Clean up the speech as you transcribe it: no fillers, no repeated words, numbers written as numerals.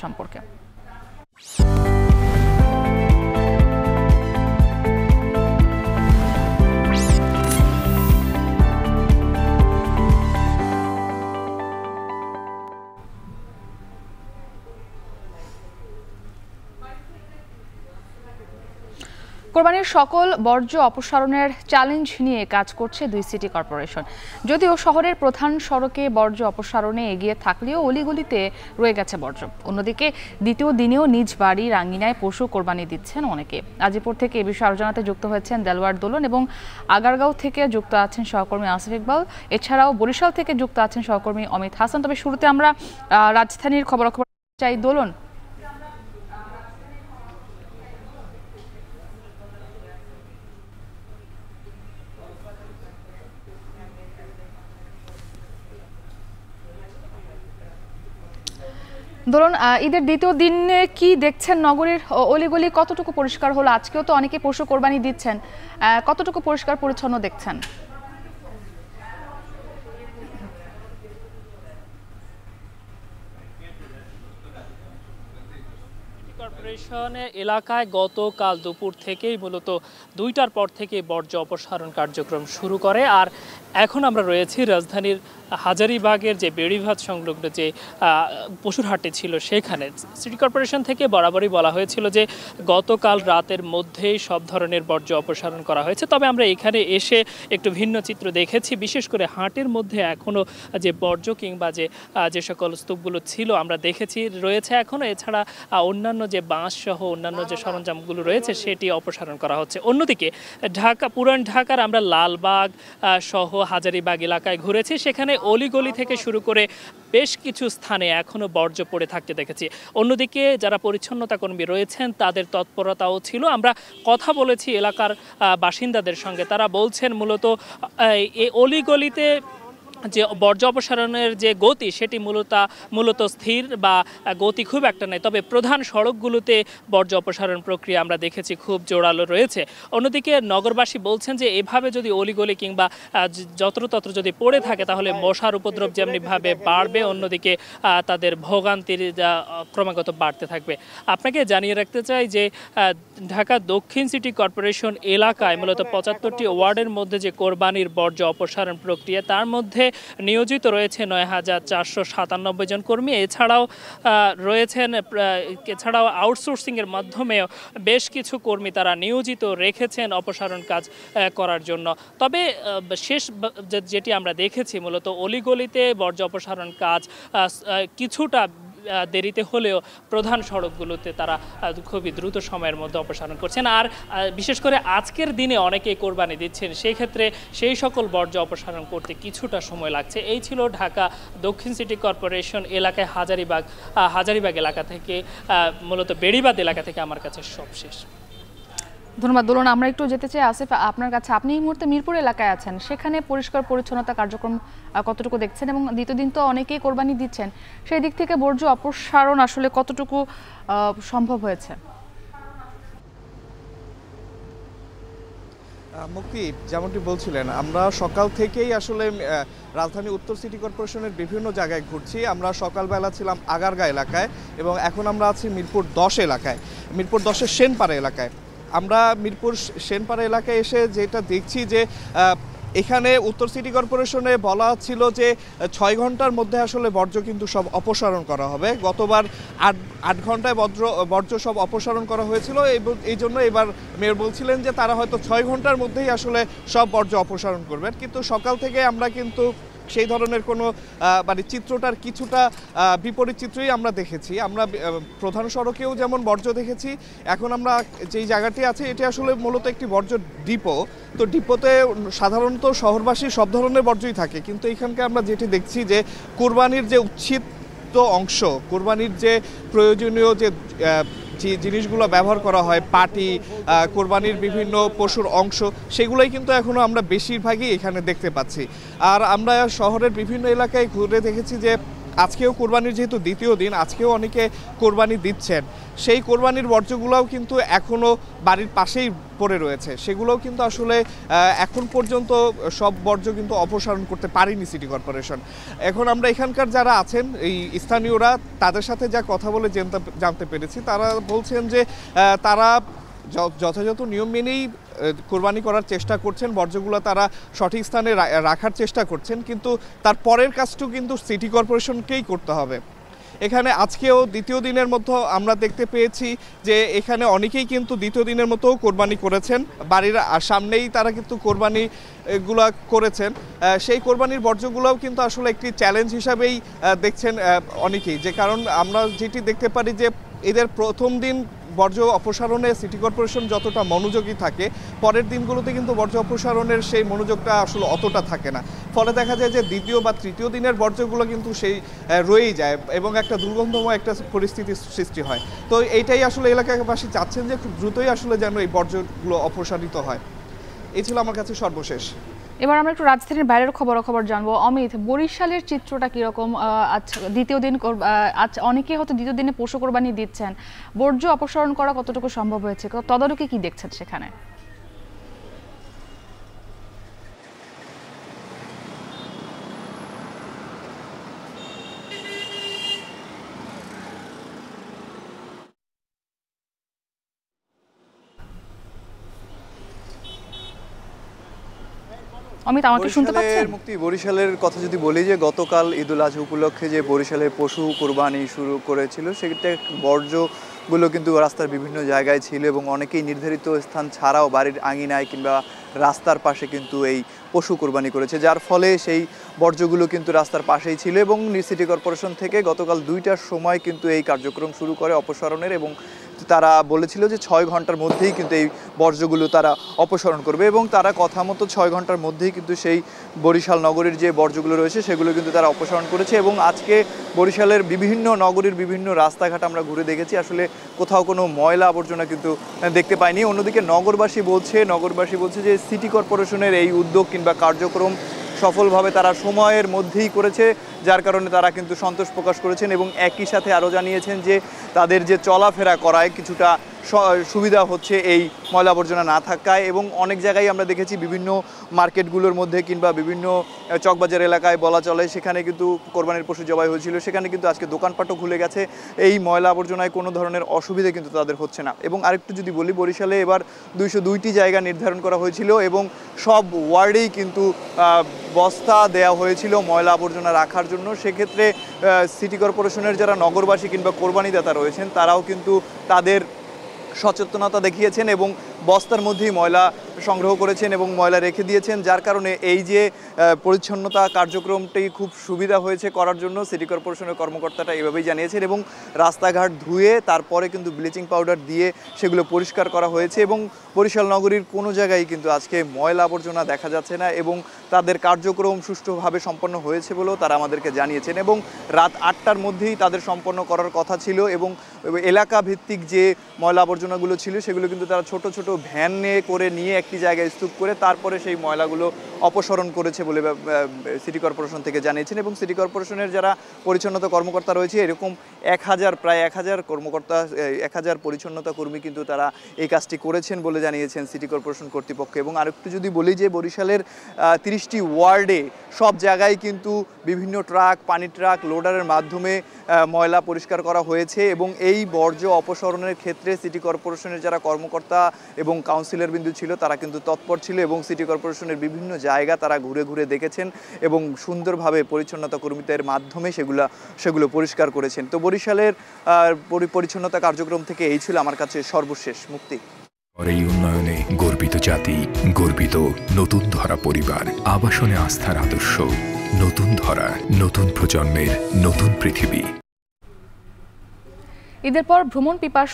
সম্পর্কে। কোরবানির সকল বর্জ্য অপসারণের চ্যালেঞ্জ নিয়ে কাজ করছে দুই সিটি কর্পোরেশন। যদিও শহরের প্রধান সড়কে বর্জ্য অপসারণে এগিয়ে থাকলেও অলিগলিতে রয়ে গেছে বর্জ্য। অন্যদিকে দ্বিতীয় দিনেও নিজ বাড়ির আঙ্গিনায় পশু কোরবানি দিচ্ছেন অনেকে। গাজীপুর থেকে এ বিষয়ে আলোচনাতে যুক্ত হয়েছেন দেলওয়ার দোলন এবং আগারগাঁও থেকে যুক্ত আছেন সহকর্মী আসিফ ইকবাল। এছাড়াও বরিশাল থেকে যুক্ত আছেন সহকর্মী অমিত হাসান। তবে শুরুতে আমরা রাজধানীর খবরাখবর চাই। দোলন, ধরুন ঈদের দ্বিতীয় দিনে কি দেখছেন? নগরীর অলিগলি কতটুকু পরিষ্কার হলো? আজকেও তো অনেকে পশু কোরবানি দিচ্ছেন, কতটুকু পরিষ্কার পরিচ্ছন্ন দেখছেন? কর্পোরেশনের এলাকায় গতকাল দুপুর থেকেই মূলত 2টার পর থেকে বর্জ্য অপসারণ কার্যক্রম শুরু করে। আর এখন আমরা রয়েছি রাজধানীর হাজারীবাগের যে বেড়িবাঁধ সংলগ্ন যে পশুর হাটটি ছিল সেখানে। সিটি কর্পোরেশন থেকে বরাবরই বলা হয়েছিল যে গতকাল রাতের মধ্যেই সব ধরনের বর্জ্য অপসারণ করা হয়েছে। তবে আমরা এখানে এসে একটু ভিন্ন চিত্র দেখেছি। বিশেষ করে হাটের মধ্যে এখনও যে বর্জ্য কিংবা যে সকল স্তূপগুলো ছিল আমরা দেখেছি রয়েছে এখনও। এছাড়া অন্যান্য যে বাঁশ সহ অন্যান্য যে সরঞ্জামগুলো রয়েছে সেটি অপসারণ করা হচ্ছে। অন্যদিকে পুরান ঢাকার আমরা লালবাগ সহ হাজারীবাগ এলাকায় ঘুরেছি। সেখানে অলিগলি থেকে শুরু করে বেশ কিছু স্থানে এখনো বর্জ্য পড়ে থাকতে দেখেছি। অন্যদিকে যারা পরিচ্ছন্নতা কর্মী রয়েছেন তাদের তৎপরতাও ছিল। আমরা কথা বলেছি এলাকার বাসিন্দাদের সঙ্গে। তারা বলছেন মূলত এই অলিগলিতে যে বর্জ্য অপসারণের যে গতি সেটি মূলত স্থির বা গতি খুব একটা নেই। তবে প্রধান সড়কগুলোতে বর্জ্য অপসারণ প্রক্রিয়া আমরা দেখেছি খুব জোরালো রয়েছে। অন্যদিকে নগরবাসী বলছেন যে এভাবে যদি অলিগলি কিংবা যত্রতত্র যদি পড়ে থাকে তাহলে মশার উপদ্রব যেমনিভাবে বাড়বে, অন্যদিকে তাদের ভোগান্তির ক্রমাগত বাড়তে থাকবে। আপনাকে জানিয়ে রাখতে চাই যে ঢাকা দক্ষিণ সিটি কর্পোরেশন এলাকায় মূলত 75টি ওয়ার্ডের মধ্যে যে কোরবানির বর্জ্য অপসারণ প্রক্রিয়া তার মধ্যে নিয়োজিত রয়েছে ৯,৪৯৭ জন কর্মী। এছাড়াও আউটসোর্সিংয়ের মাধ্যমেও বেশ কিছু কর্মী তারা নিয়োজিত রেখেছেন অপসারণ কাজ করার জন্য। তবে শেষ যেটি আমরা দেখেছি মূলত অলিগলিতে বর্জ্য অপসারণ কাজ কিছুটা দেরিতে হলেও প্রধান সড়কগুলোতে তারা খুবই দ্রুত সময়ের মধ্যে অপসারণ করছেন। আর বিশেষ করে আজকের দিনে অনেকেই কোরবানি দিচ্ছেন, সেই ক্ষেত্রে সেই সকল বর্জ্য অপসারণ করতে কিছুটা সময় লাগছে। এই ছিল ঢাকা দক্ষিণ সিটি কর্পোরেশন এলাকায় হাজারীবাগ এলাকা থেকে মূলত বেড়িবাঁধ এলাকা থেকে আমার কাছে সবশেষ। ধন্যবাদ দোলন। আমরা একটু যেতে চাই আসিফ আপনার কাছে। আপনি এই মুহূর্তে মিরপুর এলাকায় আছেন, সেখানে পরিষ্কার পরিচ্ছন্নতা কার্যক্রম কতটুকু দেখছেন এবং দ্বিতীয় দিন তো অনেকেই কোরবানি দিচ্ছেন, সেই দিক থেকে বর্জ্য অপসারণ আসলে কতটুকু সম্ভব হয়েছে? মুক্তি যেমনটি বলছিলেন, আমরা সকাল থেকেই আসলে রাজধানী উত্তর সিটি কর্পোরেশনের বিভিন্ন জায়গায় ঘুরছি। আমরা সকালবেলা ছিলাম আগারগাঁ এলাকায় এবং এখন আমরা আছি মিরপুর 10 এলাকায়, মিরপুর 10-এর সেনপাড়া এলাকায়। আমরা মিরপুর সেনপাড়া এলাকায় এসে যেটা দেখছি যে এখানে উত্তর সিটি কর্পোরেশনে বলা ছিল যে 6 ঘন্টার মধ্যে আসলে বর্জ্য কিন্তু সব অপসারণ করা হবে। গতবার 8 ঘন্টায় বর্জ্য সব অপসারণ করা হয়েছিল। এই জন্য এবার মেয়র বলছিলেন যে তারা হয়তো 6 ঘন্টার মধ্যেই আসলে সব বর্জ্য অপসারণ করবেন। কিন্তু সকাল থেকে আমরা কিন্তু সেই ধরনের কোনো মানে চিত্রটার কিছুটা বিপরীত চিত্রই আমরা দেখেছি। আমরা প্রধান সড়কেও যেমন বর্জ্য দেখেছি, এখন আমরা যেই জায়গাটি আছে এটি আসলে মূলত একটি বর্জ্য ডিপো। তো ডিপোতে সাধারণত শহরবাসী সব ধরনের বর্জ্যই থাকে, কিন্তু এখানকে আমরা যেটি দেখছি যে কোরবানির যে উচ্ছিষ্ট অংশ, কোরবানির যে প্রয়োজনীয় যে জিনিসগুলো ব্যবহার করা হয়, পাটি, কোরবানির বিভিন্ন পশুর অংশ, সেগুলোই কিন্তু এখনও আমরা বেশিরভাগই এখানে দেখতে পাচ্ছি। আর আমরা শহরের বিভিন্ন এলাকায় ঘুরে দেখেছি যে আজকেও কোরবানির যেহেতু দ্বিতীয় দিন, আজকেও অনেকে কোরবানি দিচ্ছেন, সেই কোরবানির বর্জ্যগুলোও কিন্তু এখনও বাড়ির পাশেই পড়ে রয়েছে। সেগুলোও কিন্তু আসলে এখন পর্যন্ত সব বর্জ্য কিন্তু অপসারণ করতে পারেনি সিটি কর্পোরেশন। এখন আমরা এখানকার যারা আছেন এই স্থানীয়রা, তাদের সাথে যা কথা বলে জানতে পেরেছি, তারা বলছেন যে তারা যথাযথ নিয়ম মেনেই কোরবানি করার চেষ্টা করছেন, বর্জ্যগুলো তারা সঠিক স্থানে রাখার চেষ্টা করছেন, কিন্তু তার পরের কাজটুকু কিন্তু সিটি কর্পোরেশনকেই করতে হবে। এখানে আজকেও দ্বিতীয় দিনের মতো আমরা দেখতে পেয়েছি যে এখানে অনেকেই কিন্তু দ্বিতীয় দিনের মতো কোরবানি করেছেন, বাড়ির সামনেই তারা কিন্তু কোরবানিগুলো করেছেন। সেই কোরবানির বর্জ্যগুলোও কিন্তু আসলে একটি চ্যালেঞ্জ হিসাবেই দেখছেন অনেকেই, যে কারণ আমরা যেটি দেখতে পারি যে এদের প্রথম দিন বর্জ্য অপসারণে সিটি কর্পোরেশন যতটা মনোযোগী থাকে, পরের দিনগুলোতে কিন্তু বর্জ্য অপসারণের সেই মনোযোগটা আসলে অতটা থাকে না। ফলে দেখা যায় যে দ্বিতীয় বা তৃতীয় দিনের বর্জ্যগুলো কিন্তু সেই রয়েই যায় এবং একটা দুর্গন্ধময় একটা পরিস্থিতির সৃষ্টি হয়। তো এইটাই আসলে এলাকাবাসী চাচ্ছেন যে খুব দ্রুতই আসলে যেন এই বর্জ্যগুলো অপসারিত হয়। এই ছিল আমার কাছে সর্বশেষ। এবার আমরা একটু রাজধানীর বাইরের খবরাখবর জানবো। অমিত, বরিশালের চিত্রটা কিরকম? আচ্ছা, দ্বিতীয় দিন আচ্ছা, অনেকে হয়তো দ্বিতীয় দিনে পশু কোরবানি দিচ্ছেন, বর্জ্য অপসারণ করা কতটুকু সম্ভব হয়েছে, তদারকি কি দেখছেন সেখানে? অমিত, আমাকে শুনতে পাচ্ছেন? মুক্তি, বরিশালের কথা যদি বলি, যে গতকাল ঈদুল আজহা উপলক্ষে যে বরিশালের পশু কোরবানি শুরু করেছিল, সেটা বর্জ্যগুলো কিন্তু রাস্তার বিভিন্ন জায়গায় ছিল এবং অনেকেই নির্ধারিত স্থান ছাড়াও বাড়ির আঙিনায় কিংবা রাস্তার পাশে কিন্তু এই পশু কোরবানি করেছে, যার ফলে সেই বর্জ্যগুলো কিন্তু রাস্তার পাশেই ছিল। এবং সিটি কর্পোরেশন থেকে গতকাল 2টার সময় কিন্তু এই কার্যক্রম শুরু করে অপসারণের, এবং তারা বলেছিল যে 6 ঘন্টার মধ্যেই কিন্তু এই বর্জ্যগুলো তারা অপসারণ করবে, এবং তারা কথা মতো 6 ঘন্টার মধ্যেই কিন্তু সেই বরিশাল নগরীর যে বর্জ্যগুলো রয়েছে সেগুলো কিন্তু তারা অপসারণ করেছে। এবং আজকে বরিশালের বিভিন্ন নগরীর বিভিন্ন রাস্তাঘাট আমরা ঘুরে দেখেছি, আসলে কোথাও কোনো ময়লা আবর্জনা কিন্তু দেখতে পাইনি। অন্যদিকে নগরবাসী বলছে যে সিটি কর্পোরেশনের এই উদ্যোগ কিংবা কার্যক্রম সফলভাবে তারা সময়ের মধ্যেই করেছে, যার কারণে তারা কিন্তু সন্তোষ প্রকাশ করেছেন এবং একই সাথে আরও জানিয়েছেন যে তাদের যে চলাফেরা করায় কিছুটা সুবিধা হচ্ছে এই ময়লা আবর্জনা না থাকায়। এবং অনেক জায়গায় আমরা দেখেছি বিভিন্ন মার্কেটগুলোর মধ্যে কিংবা বিভিন্ন চকবাজার এলাকায় বলা চলে, সেখানে কিন্তু কোরবানির পশু জবাই হয়েছিল, সেখানে কিন্তু আজকে দোকানপাটও খুলে গেছে। এই ময়লা আবর্জনায় কোনো ধরনের অসুবিধা কিন্তু তাদের হচ্ছে না। এবং আরেকটু যদি বলি, বরিশালে এবার 202টি জায়গা নির্ধারণ করা হয়েছিল এবং সব ওয়ার্ডেই কিন্তু বস্তা দেওয়া হয়েছিল ময়লা আবর্জনা রাখার জন্য। সেক্ষেত্রে সিটি কর্পোরেশনের যারা নগরবাসী কিংবা কোরবানিদাতা রয়েছেন, তারাও কিন্তু তাদের সচেতনতা দেখিয়েছেন এবং বস্তার মধ্যেই ময়লা সংগ্রহ করেছেন এবং ময়লা রেখে দিয়েছেন, যার কারণে এই যে পরিচ্ছন্নতা কার্যক্রমটি খুব সুবিধা হয়েছে করার জন্য সিটি কর্পোরেশনের কর্মকর্তারা এভাবেই জানিয়েছেন। এবং রাস্তাঘাট ধুয়ে তারপরে কিন্তু ব্লিচিং পাউডার দিয়ে সেগুলো পরিষ্কার করা হয়েছে এবং বরিশাল নগরীর কোনো জায়গায় কিন্তু আজকে ময়লা আবর্জনা দেখা যাচ্ছে না এবং তাদের কার্যক্রম সুষ্ঠুভাবে সম্পন্ন হয়েছে বলেও তারা আমাদেরকে জানিয়েছেন। এবং রাত 8টার মধ্যেই তাদের সম্পন্ন করার কথা ছিল এবং এলাকা ভিত্তিক যে ময়লা আবর্জনাগুলো ছিল সেগুলো কিন্তু তারা ছোট ছোট ভ্যানে করে নিয়ে একটি জায়গায় স্তূপ করে তারপরে সেই ময়লাগুলো অপসারণ করেছে বলে সিটি কর্পোরেশন থেকে জানিয়েছেন। এবং সিটি কর্পোরেশনের যারা পরিচ্ছন্নতা কর্মকর্তা রয়েছে, এরকম প্রায় 1000 কর্মকর্তা, 1000 পরিচ্ছন্নতা কর্মী কিন্তু তারা এই কাজটি করেছেন বলে জানিয়েছেন সিটি কর্পোরেশন কর্তৃপক্ষ। এবং আরেকটু যদি বলি যে বরিশালের 30টি ওয়ার্ডে সব জায়গায় কিন্তু বিভিন্ন ট্রাক, পানি ট্রাক, লোডারের মাধ্যমে ময়লা পরিষ্কার করা হয়েছে এবং এই বর্জ্য অপসারণের ক্ষেত্রে সিটি কর্পোরেশনের যারা কর্মকর্তা এবং কাউন্সিলর বিন্দু ছিল তারা কিন্তু তৎপর ছিল এবং সিটি কর্পোরেশনের বিভিন্ন জায়গা তারা ঘুরে ঘুরে দেখেছেন এবং সুন্দরভাবে পরিচ্ছন্নতা কর্মীদের মাধ্যমে সেগুলো পরিষ্কার করেছেন। তো বরিশালের পরিচ্ছন্নতা কার্যক্রম থেকে এই ছিল আমার কাছে সর্বশেষ। মুক্তি। এই উন্নয়নে গর্বিত জাতি, গর্বিত নতুন ধরা পরিবার, আবাসনে আস্থার আদর্শ, নতুন ধরা, নতুন প্রজন্মের নতুন পৃথিবী। ঈদের পর ভ্রমণ পিপাসু